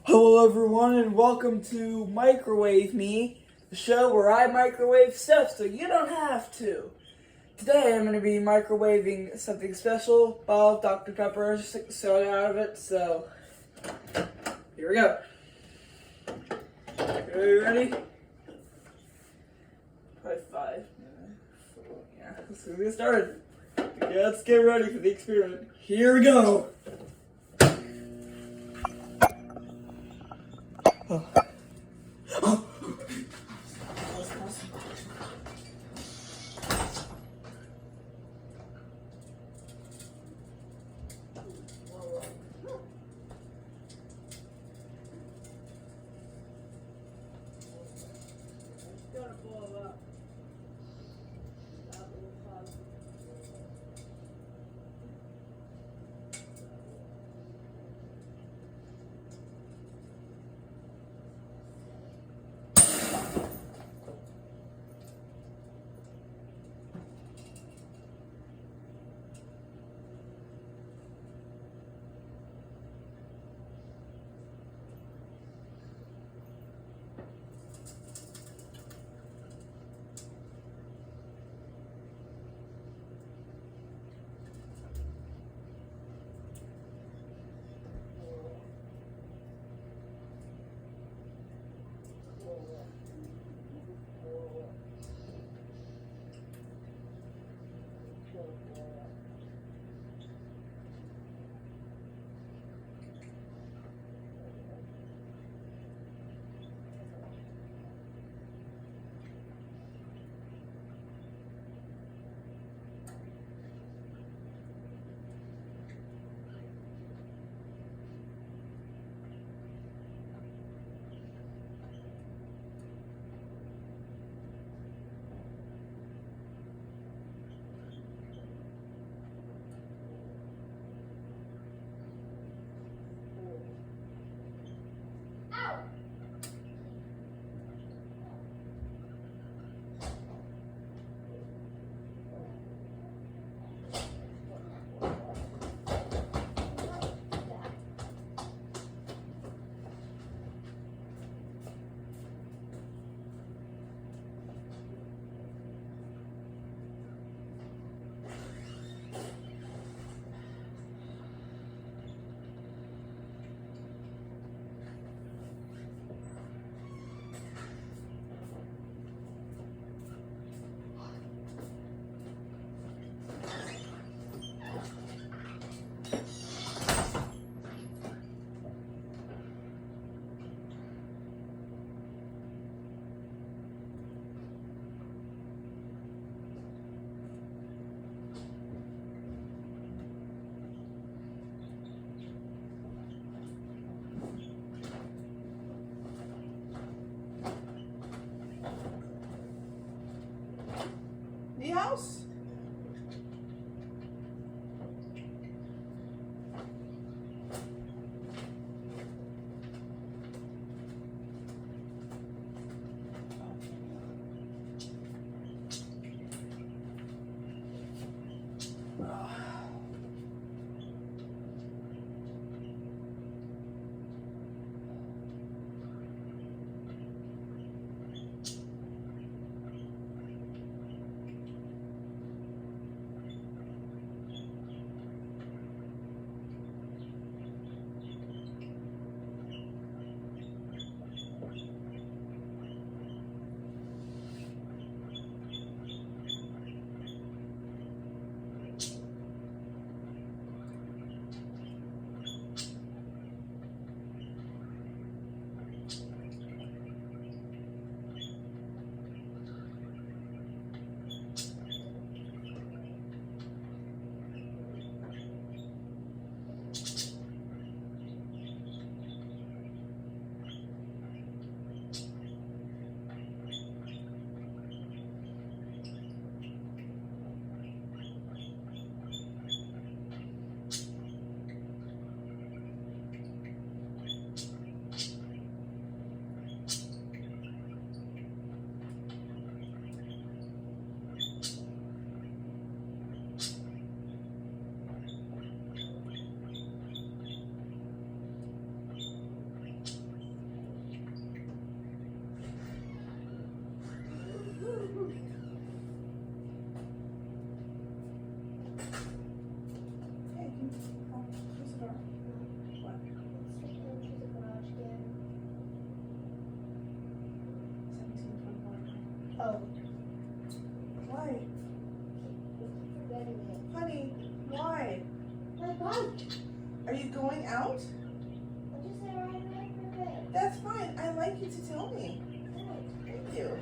Hello, everyone, and welcome to Microwave Me, the show where I microwave stuff so you don't have to. Today, I'm going to be microwaving something special. Bottle of Dr. Pepper, soda out of it, so here we go. Are you ready? Probably 5. Yeah, let's get started. Yeah, let's get ready for the experiment. Here we go. Gonna blow up. That will cause. Oh. Why? Forgetting it. Honey, why? My bike. Are you going out? I just said right away for bed. That's fine. I like you to tell me. Thank you.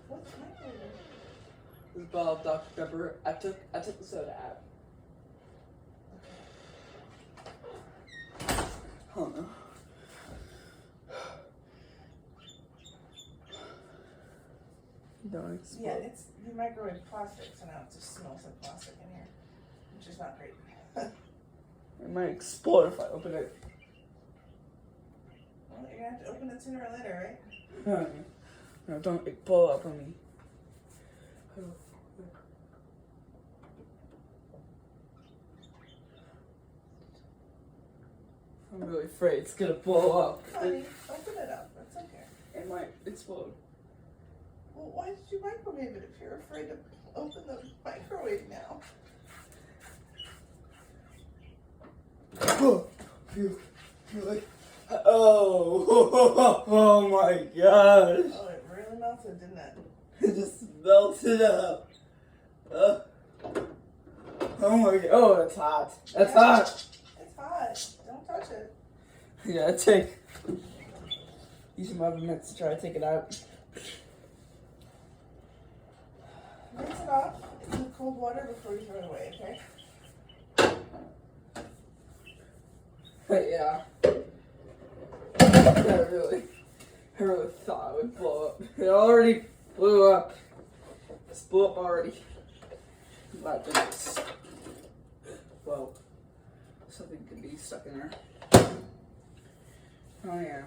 What's microwave? This bottle of Dr. Pepper. I took the soda out. Oh no. Don't explode. Yeah, it's the microwave plastic, so now it just smells like plastic in here, which is not great. It might explode if I open it. Well, you're gonna have to open it sooner or later, right? No, don't blow up on me. I'm really afraid it's gonna blow up. Honey, open it up. That's okay. It might explode. Well, why did you microwave it if you're afraid to open the microwave now? Oh, oh my gosh. Oh, it really melted, didn't it? It just melted up. Oh my god. Oh, it's hot. It's hot. It's hot. Don't touch it. Yeah, use some rubber mitts to try to take it out. Rinse it off in cold water before you throw it away, okay? But yeah. I really thought it would blow up. It already blew up. It's blew up already. My goodness. Well, something could be stuck in there. Oh yeah.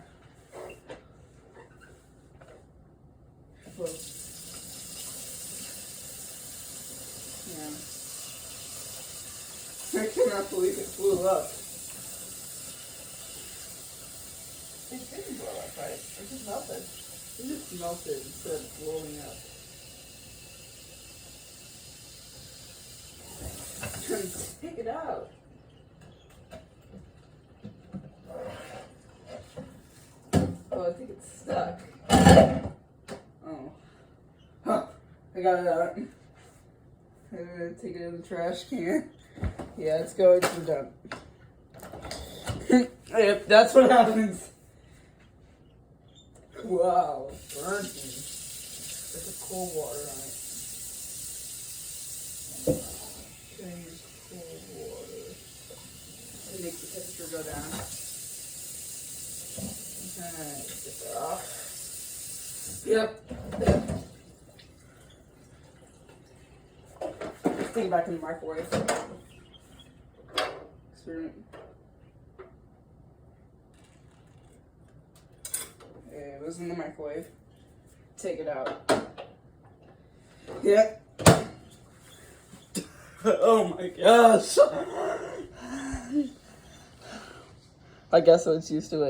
Well, yeah. I cannot believe it blew up. It didn't blow up, right? It just melted. It just melted instead of blowing up. I'm trying to take it out. Oh, I think it's stuck. Oh. Huh. I got it out. I'm gonna take it in the trash can. Yeah, it's going to the dump. Yep, that's what happens. Wow, burnt me. There's a cold water on it. Gonna use cold water to make the temperature go down. Okay, get that off. Yep. Stick it back in the microwave. Experiment. It was in the microwave. Take it out. Yep. Oh my gosh. I guess I was used to it.